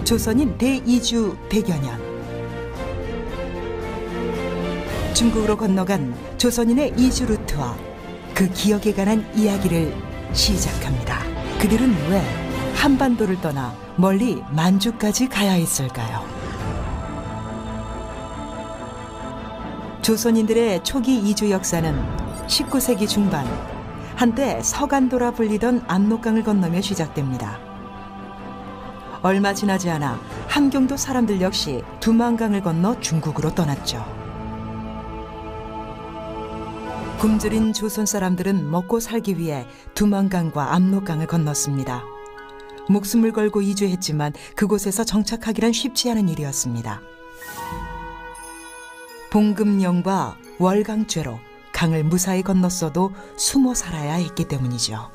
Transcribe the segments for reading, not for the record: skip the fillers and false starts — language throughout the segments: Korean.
조선인 대이주 100여 년. 중국으로 건너간 조선인의 이주 루트와 그 기억에 관한 이야기를 시작합니다. 그들은 왜 한반도를 떠나 멀리 만주까지 가야 했을까요? 조선인들의 초기 이주 역사는 19세기 중반, 한때 서간도라 불리던 압록강을 건너며 시작됩니다. 얼마 지나지 않아 함경도 사람들 역시 두만강을 건너 중국으로 떠났죠. 굶주린 조선 사람들은 먹고 살기 위해 두만강과 압록강을 건넜습니다. 목숨을 걸고 이주했지만 그곳에서 정착하기란 쉽지 않은 일이었습니다. 봉금령과 월강죄로 강을 무사히 건넜어도 숨어 살아야 했기 때문이죠.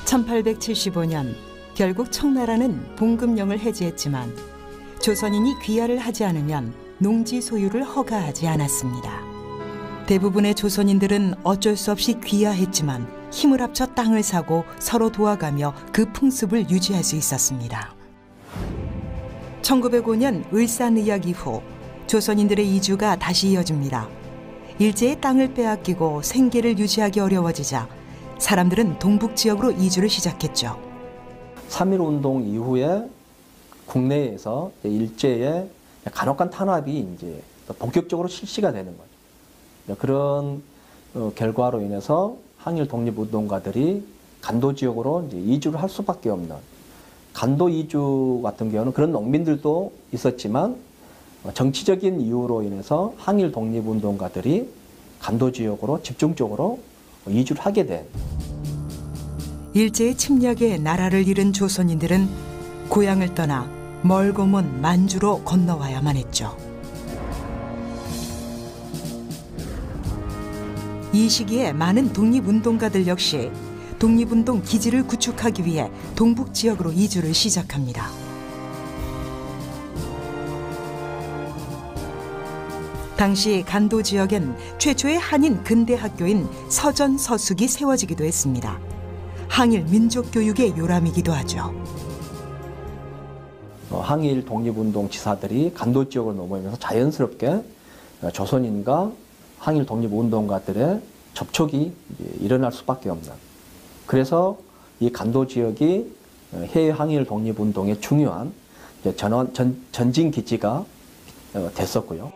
1875년 결국 청나라는 봉금령을 해제했지만 조선인이 귀화를 하지 않으면 농지 소유를 허가하지 않았습니다. 대부분의 조선인들은 어쩔 수 없이 귀화했지만 힘을 합쳐 땅을 사고 서로 도와가며 그 풍습을 유지할 수 있었습니다. 1905년 을사의학 이후 조선인들의 이주가 다시 이어집니다. 일제의 땅을 빼앗기고 생계를 유지하기 어려워지자 사람들은 동북 지역으로 이주를 시작했죠. 3.1운동 이후에 국내에서 일제의 간혹한 탄압이 이제 본격적으로 실시가 되는 거죠. 그런 결과로 인해서 항일 독립운동가들이 간도 지역으로 이제 이주를 할 수밖에 없는, 간도 이주 같은 경우는 그런 농민들도 있었지만 정치적인 이유로 인해서 항일 독립운동가들이 간도 지역으로 집중적으로 이주를 하게 된. 일제의 침략에 나라를 잃은 조선인들은 고향을 떠나 멀고 먼 만주로 건너와야만 했죠. 이 시기에 많은 독립운동가들 역시 독립운동 기지를 구축하기 위해 동북 지역으로 이주를 시작합니다. 당시 간도 지역엔 최초의 한인 근대 학교인 서전서숙이 세워지기도 했습니다. 항일 민족교육의 요람이기도 하죠. 항일 독립운동 지사들이 간도 지역으로 넘어오면서 자연스럽게 조선인과 항일 독립운동가들의 접촉이 일어날 수밖에 없는, 그래서 이 간도 지역이 해외 항일 독립운동의 중요한 전진 기지가 됐었고요.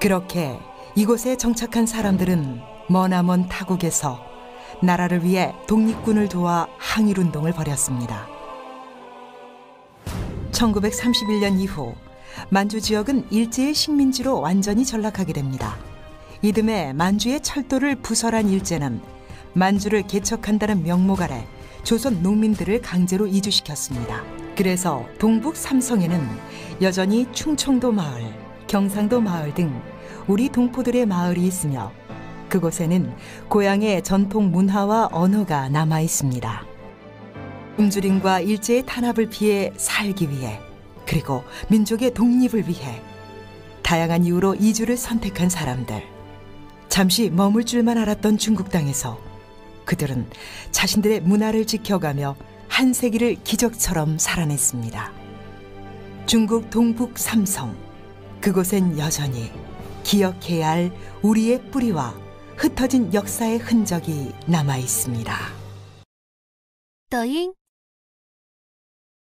그렇게 이곳에 정착한 사람들은 머나먼 타국에서 나라를 위해 독립군을 도와 항일운동을 벌였습니다. 1931년 이후 만주 지역은 일제의 식민지로 완전히 전락하게 됩니다. 이듬해 만주의 철도를 부설한 일제는 만주를 개척한다는 명목 아래 조선 농민들을 강제로 이주시켰습니다. 그래서 동북 삼성에는 여전히 충청도 마을, 경상도 마을 등 우리 동포들의 마을이 있으며 그곳에는 고향의 전통 문화와 언어가 남아 있습니다. 굶주림과 일제의 탄압을 피해 살기 위해, 그리고 민족의 독립을 위해 다양한 이유로 이주를 선택한 사람들. 잠시 머물 줄만 알았던 중국 땅에서 그들은 자신들의 문화를 지켜가며 한 세기를 기적처럼 살아냈습니다. 중국 동북 삼성, 그곳엔 여전히 기억해야 할 우리의 뿌리와 흩어진 역사의 흔적이 남아 있습니다. 抖音